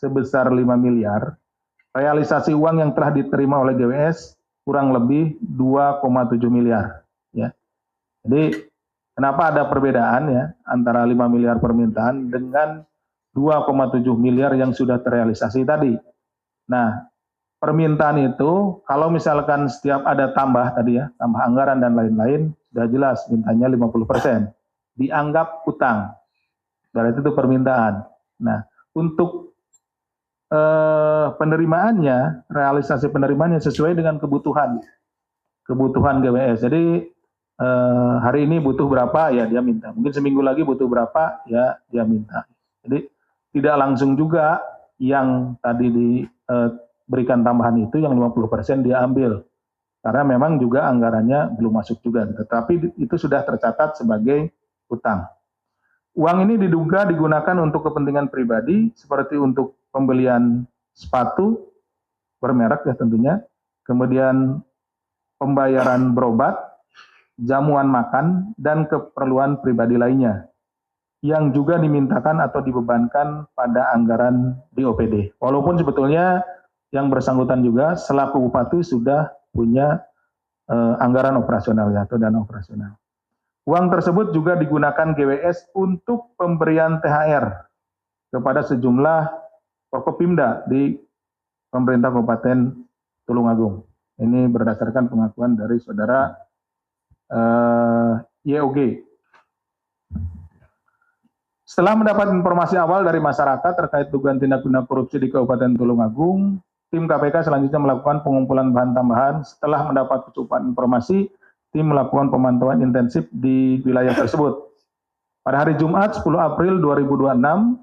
sebesar 5 miliar, realisasi uang yang telah diterima oleh GWS kurang lebih 2,7 miliar. Ya. Jadi kenapa ada perbedaan ya antara 5 miliar permintaan dengan 2,7 miliar yang sudah terrealisasi tadi. Nah, permintaan itu kalau misalkan setiap ada tambah tadi ya, tambah anggaran dan lain-lain, sudah jelas mintanya 50%. Dianggap utang. Berarti itu permintaan. Nah, untuk penerimaannya, realisasi penerimaannya sesuai dengan kebutuhan GWS. Jadi hari ini butuh berapa ya dia minta. Mungkin seminggu lagi butuh berapa ya dia minta. Jadi tidak langsung juga yang tadi diberikan tambahan itu yang 50% dia ambil. Karena memang juga anggarannya belum masuk juga. Tetapi itu sudah tercatat sebagai utang. Uang ini diduga digunakan untuk kepentingan pribadi seperti untuk pembelian sepatu bermerek ya tentunya, kemudian pembayaran berobat, jamuan makan, dan keperluan pribadi lainnya yang juga dimintakan atau dibebankan pada anggaran di OPD. Walaupun sebetulnya yang bersangkutan juga selaku bupati sudah punya anggaran operasional ya, atau dana operasional. Uang tersebut juga digunakan GWS untuk pemberian THR kepada sejumlah Forkopimda di pemerintah Kabupaten Tulungagung. Ini berdasarkan pengakuan dari saudara YOG. Setelah mendapat informasi awal dari masyarakat terkait dugaan tindak pidana korupsi di Kabupaten Tulungagung, tim KPK selanjutnya melakukan pengumpulan bahan tambahan. Setelah mendapat kecukupan informasi, tim melakukan pemantauan intensif di wilayah tersebut. Pada hari Jumat 10 April 2026,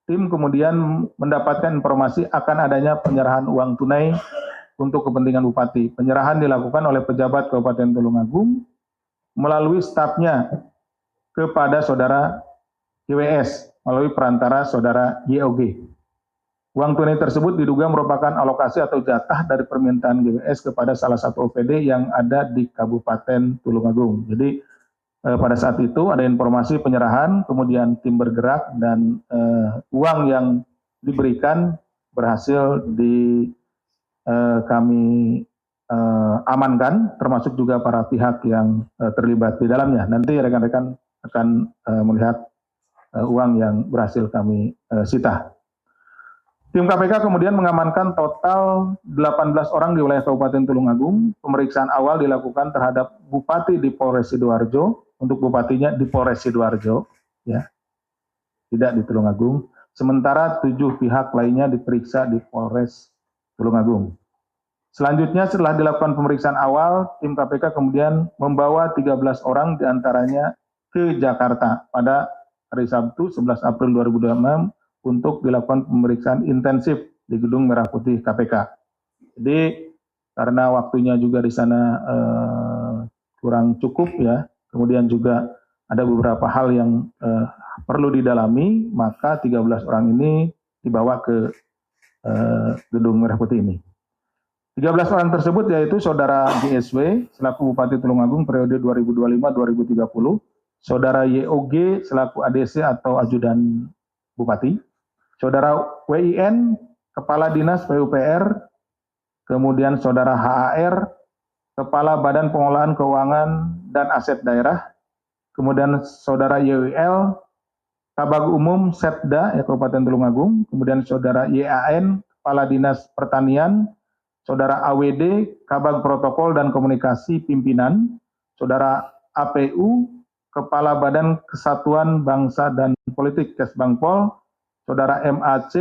tim kemudian mendapatkan informasi akan adanya penyerahan uang tunai untuk kepentingan bupati. Penyerahan dilakukan oleh pejabat Kabupaten Tulungagung melalui stafnya kepada saudara GWS melalui perantara saudara YOG. Uang tunai tersebut diduga merupakan alokasi atau jatah dari permintaan GWS kepada salah satu OPD yang ada di Kabupaten Tulungagung. Jadi pada saat itu ada informasi penyerahan, kemudian tim bergerak dan uang yang diberikan berhasil kami amankan, termasuk juga para pihak yang terlibat di dalamnya. Nanti rekan-rekan akan melihat uang yang berhasil kami sita. Tim KPK kemudian mengamankan total 18 orang di wilayah Kabupaten Tulungagung. Pemeriksaan awal dilakukan terhadap Bupati di Polres Sidoarjo, untuk bupatinya di Polres Sidoarjo, ya, tidak di Tulungagung. Sementara 7 pihak lainnya diperiksa di Polres Tulungagung. Selanjutnya setelah dilakukan pemeriksaan awal, tim KPK kemudian membawa 13 orang diantaranya ke Jakarta pada hari Sabtu 11 April 2026 untuk dilakukan pemeriksaan intensif di Gedung Merah Putih KPK. Jadi karena waktunya juga di sana kurang cukup ya, kemudian juga ada beberapa hal yang perlu didalami, maka 13 orang ini dibawa ke Gedung Merah Putih ini. 13 orang tersebut yaitu saudara GSW selaku Bupati Tulungagung periode 2025-2030, saudara YOG selaku ADC atau Ajudan Bupati, saudara WIN, Kepala Dinas PUPR, kemudian saudara HAR, Kepala Badan Pengelolaan Keuangan dan Aset Daerah, kemudian saudara YWL, Kabag Umum Setda Kabupaten Tulungagung, kemudian saudara YAN, Kepala Dinas Pertanian, saudara AWD, Kabag Protokol dan Komunikasi Pimpinan, saudara APU, Kepala Badan Kesatuan Bangsa dan Politik Kesbangpol, saudara MAC,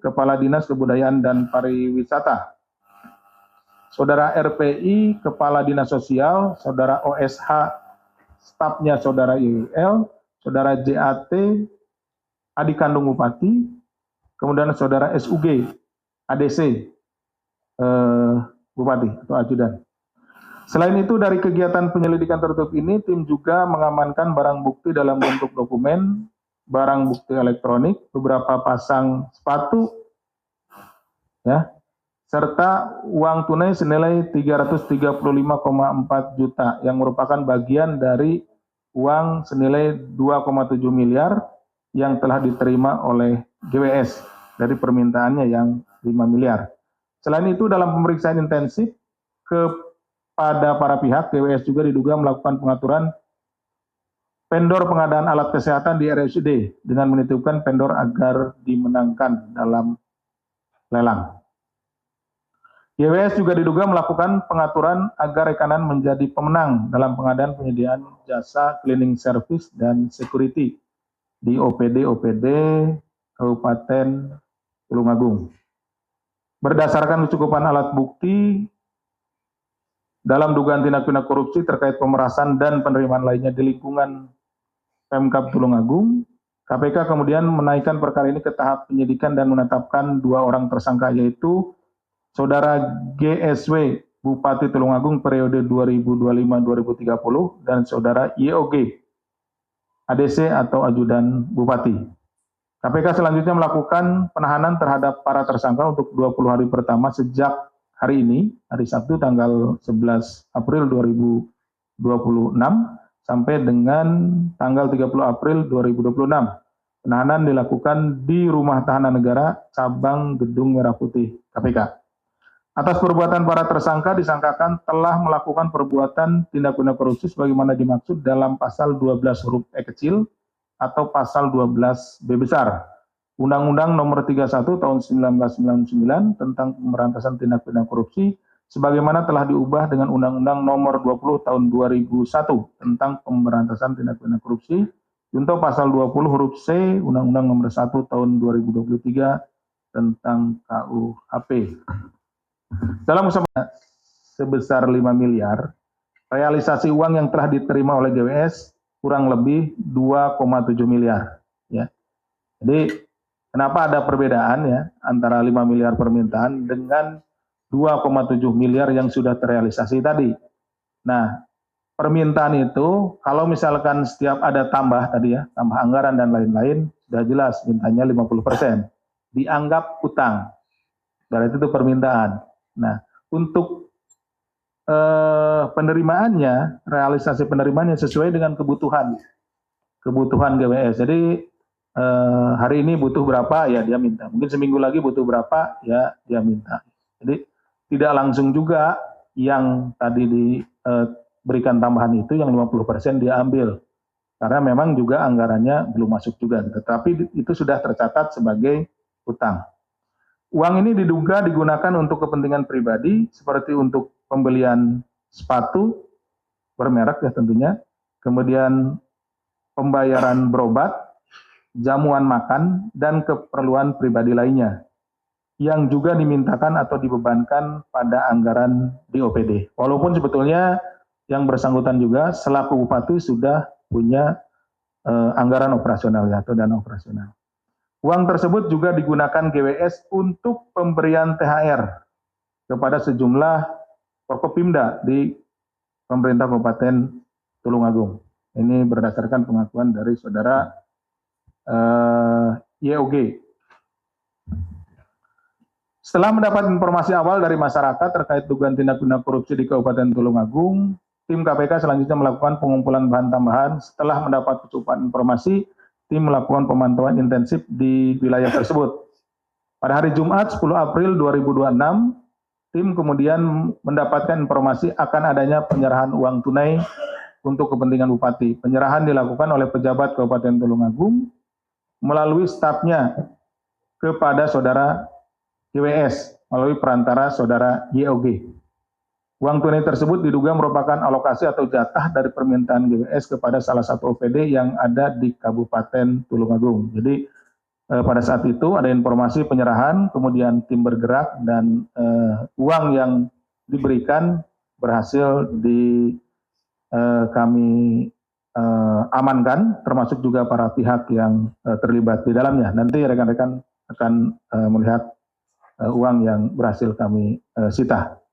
Kepala Dinas Kebudayaan dan Pariwisata, saudara RPI, Kepala Dinas Sosial, saudara OSH, stafnya saudara IUL, saudara JAT, adik kandung Bupati, kemudian saudara SUG, ADC, Bupati atau Ajudan. Selain itu dari kegiatan penyelidikan tertutup ini, tim juga mengamankan barang bukti dalam bentuk dokumen, barang bukti elektronik, beberapa pasang sepatu, ya, serta uang tunai senilai 335,4 juta yang merupakan bagian dari uang senilai 2,7 miliar yang telah diterima oleh GWS. dari permintaannya yang 5 miliar. Selain itu, dalam pemeriksaan intensif kepada para pihak, GWS juga diduga melakukan pengaturan vendor pengadaan alat kesehatan di RSUD dengan menitipkan vendor agar dimenangkan dalam lelang. GWS juga diduga melakukan pengaturan agar rekanan menjadi pemenang dalam pengadaan penyediaan jasa cleaning service dan security di OPD Kabupaten Tulungagung. Berdasarkan kecukupan alat bukti dalam dugaan tindak pidana korupsi terkait pemerasan dan penerimaan lainnya di lingkungan Pemkab Tulungagung, KPK kemudian menaikkan perkara ini ke tahap penyidikan dan menetapkan 2 orang tersangka, yaitu Saudara GSW Bupati Tulungagung periode 2025-2030 dan Saudara YOG ADC atau Ajudan Bupati. KPK selanjutnya melakukan penahanan terhadap para tersangka untuk 20 hari pertama sejak hari ini, hari Sabtu tanggal 11 April 2026 sampai dengan tanggal 30 April 2026. Penahanan dilakukan di Rumah Tahanan Negara Cabang Gedung Merah Putih KPK. Atas perbuatan para tersangka disangkakan telah melakukan perbuatan tindak pidana korupsi sebagaimana dimaksud dalam pasal 12 huruf E kecil atau pasal 12 B besar Undang-Undang Nomor 31 Tahun 1999 tentang pemberantasan tindak pidana korupsi sebagaimana telah diubah dengan Undang-Undang Nomor 20 Tahun 2001 tentang pemberantasan tindak pidana korupsi untuk pasal 20 huruf C Undang-Undang Nomor 1 Tahun 2023 tentang KUHP. Dalam usaha sebesar 5 miliar, realisasi uang yang telah diterima oleh GWS kurang lebih 2,7 miliar. Ya. Jadi kenapa ada perbedaan ya antara 5 miliar permintaan dengan 2,7 miliar yang sudah terrealisasi tadi. Nah, permintaan itu kalau misalkan setiap ada tambah tadi ya, tambah anggaran dan lain-lain, sudah jelas mintanya 50%. Dianggap utang. Berarti itu permintaan. Nah, untuk penerimaannya, realisasi penerimaannya sesuai dengan kebutuhan GWS. Jadi hari ini butuh berapa ya dia minta. Mungkin seminggu lagi butuh berapa ya dia minta. Jadi tidak langsung juga yang tadi diberikan tambahan itu yang 50% dia ambil. Karena memang juga anggarannya belum masuk juga. Tetapi itu sudah tercatat sebagai utang. Uang ini diduga digunakan untuk kepentingan pribadi seperti untuk pembelian sepatu bermerek ya tentunya, kemudian pembayaran berobat, jamuan makan, dan keperluan pribadi lainnya yang juga dimintakan atau dibebankan pada anggaran di OPD. Walaupun sebetulnya yang bersangkutan juga selaku bupati sudah punya anggaran operasional ya, atau dana operasional. Uang tersebut juga digunakan GWS untuk pemberian THR kepada sejumlah Forkopimda di pemerintah Kabupaten Tulungagung. Ini berdasarkan pengakuan dari Saudara YOG. Setelah mendapat informasi awal dari masyarakat terkait dugaan tindak pidana korupsi di Kabupaten Tulungagung, tim KPK selanjutnya melakukan pengumpulan bahan tambahan. Setelah mendapat kecukupan informasi, tim melakukan pemantauan intensif di wilayah tersebut. Pada hari Jumat 10 April 2026, tim kemudian mendapatkan informasi akan adanya penyerahan uang tunai untuk kepentingan bupati. Penyerahan dilakukan oleh pejabat Kabupaten Tulungagung melalui stafnya kepada Saudara GWS melalui perantara Saudara YOG. Uang tunai tersebut diduga merupakan alokasi atau jatah dari permintaan GWS kepada salah satu OPD yang ada di Kabupaten Tulungagung. Jadi pada saat itu ada informasi penyerahan, kemudian tim bergerak dan uang yang diberikan berhasil kami amankan, termasuk juga para pihak yang terlibat di dalamnya. Nanti rekan-rekan akan melihat uang yang berhasil kami sita.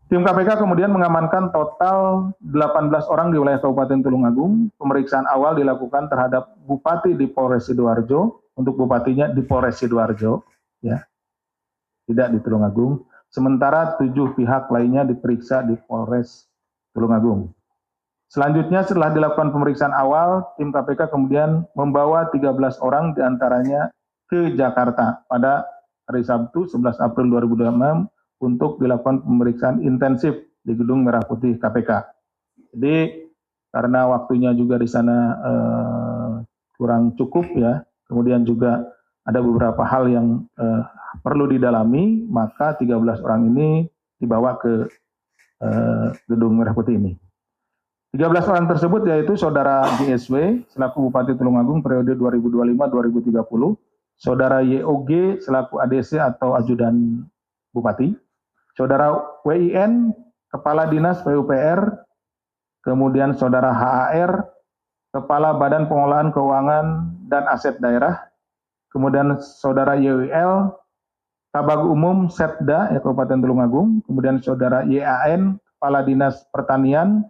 Tim KPK kemudian mengamankan total 18 orang di wilayah Kabupaten Tulungagung. Pemeriksaan awal dilakukan terhadap Bupati di Polres Sidoarjo, untuk bupatinya di Polres Sidoarjo, ya, tidak di Tulungagung. Sementara 7 pihak lainnya diperiksa di Polres Tulungagung. Selanjutnya setelah dilakukan pemeriksaan awal, tim KPK kemudian membawa 13 orang diantaranya ke Jakarta pada hari Sabtu 11 April 2026 untuk dilakukan pemeriksaan intensif di Gedung Merah Putih KPK. Jadi karena waktunya juga di sana kurang cukup ya, kemudian juga ada beberapa hal yang perlu didalami, maka 13 orang ini dibawa ke Gedung Merah Putih ini. 13 orang tersebut yaitu Saudara GSW selaku Bupati Tulungagung periode 2025-2030, Saudara YOG selaku ADC atau Ajudan Bupati, Saudara WIN Kepala Dinas PUPR, kemudian Saudara HAR Kepala Badan Pengelolaan Keuangan dan Aset Daerah, kemudian Saudara YWL Kabag Umum Setda Kabupaten Tulungagung, kemudian Saudara YAN Kepala Dinas Pertanian,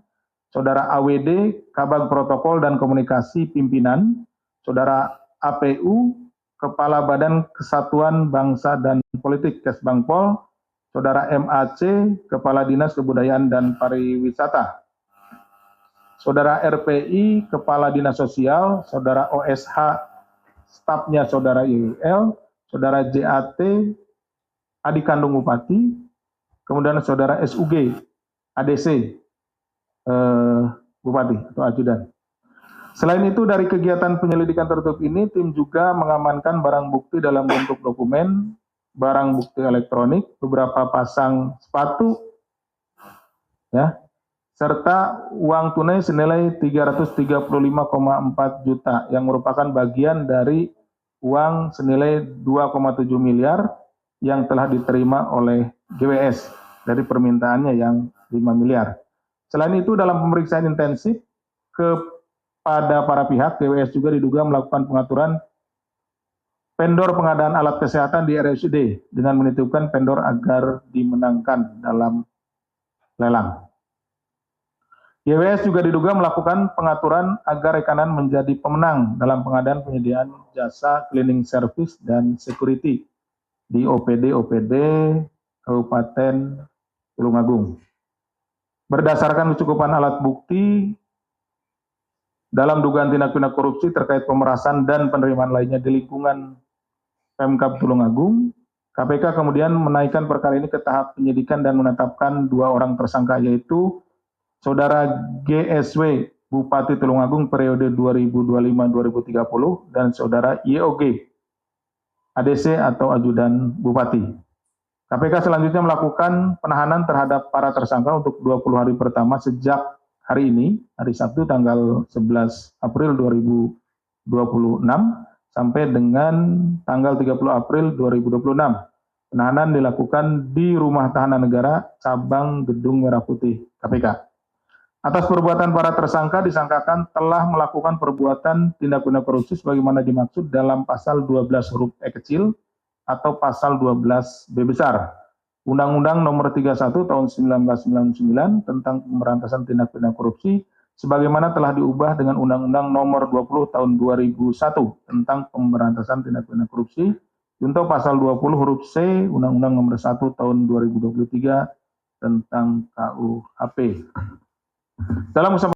Saudara AWD, Kabag Protokol dan Komunikasi Pimpinan, Saudara APU, Kepala Badan Kesatuan Bangsa dan Politik Kesbangpol, Saudara MAC, Kepala Dinas Kebudayaan dan Pariwisata, Saudara RPI, Kepala Dinas Sosial, Saudara OSH, stafnya Saudara IWL, Saudara JAT, adik kandung Bupati, kemudian Saudara SUG, ADC, Bupati atau Ajudan. Selain itu, dari kegiatan penyelidikan tertutup ini, tim juga mengamankan barang bukti dalam bentuk dokumen, barang bukti elektronik, beberapa pasang sepatu, ya, serta uang tunai senilai 335,4 juta yang merupakan bagian dari uang senilai 2,7 miliar yang telah diterima oleh GWS dari permintaannya yang 5 miliar. Selain itu, dalam pemeriksaan intensif kepada para pihak, GWS juga diduga melakukan pengaturan vendor pengadaan alat kesehatan di RSUD dengan menitipkan vendor agar dimenangkan dalam lelang. GWS juga diduga melakukan pengaturan agar rekanan menjadi pemenang dalam pengadaan penyediaan jasa cleaning service dan security di OPD Kabupaten Tulungagung. Berdasarkan kecukupan alat bukti dalam dugaan tindak pidana korupsi terkait pemerasan dan penerimaan lainnya di lingkungan Pemkab Tulungagung, KPK kemudian menaikkan perkara ini ke tahap penyidikan dan menetapkan 2 orang tersangka, yaitu Saudara GSW Bupati Tulungagung periode 2025-2030 dan Saudara YOG ADC atau Ajudan Bupati. KPK selanjutnya melakukan penahanan terhadap para tersangka untuk 20 hari pertama sejak hari ini, hari Sabtu tanggal 11 April 2026 sampai dengan tanggal 30 April 2026. Penahanan dilakukan di Rumah Tahanan Negara Cabang Gedung Merah Putih KPK. Atas perbuatan para tersangka disangkakan telah melakukan perbuatan tindak pidana korupsi sebagaimana dimaksud dalam pasal 12 huruf E kecil atau pasal 12 B besar Undang-Undang Nomor 31 Tahun 1999 tentang pemberantasan tindak pidana korupsi sebagaimana telah diubah dengan Undang-Undang Nomor 20 Tahun 2001 tentang pemberantasan tindak pidana korupsi junto pasal 20 huruf C Undang-Undang Nomor 1 Tahun 2023 tentang KUHP. Dalam kesempatan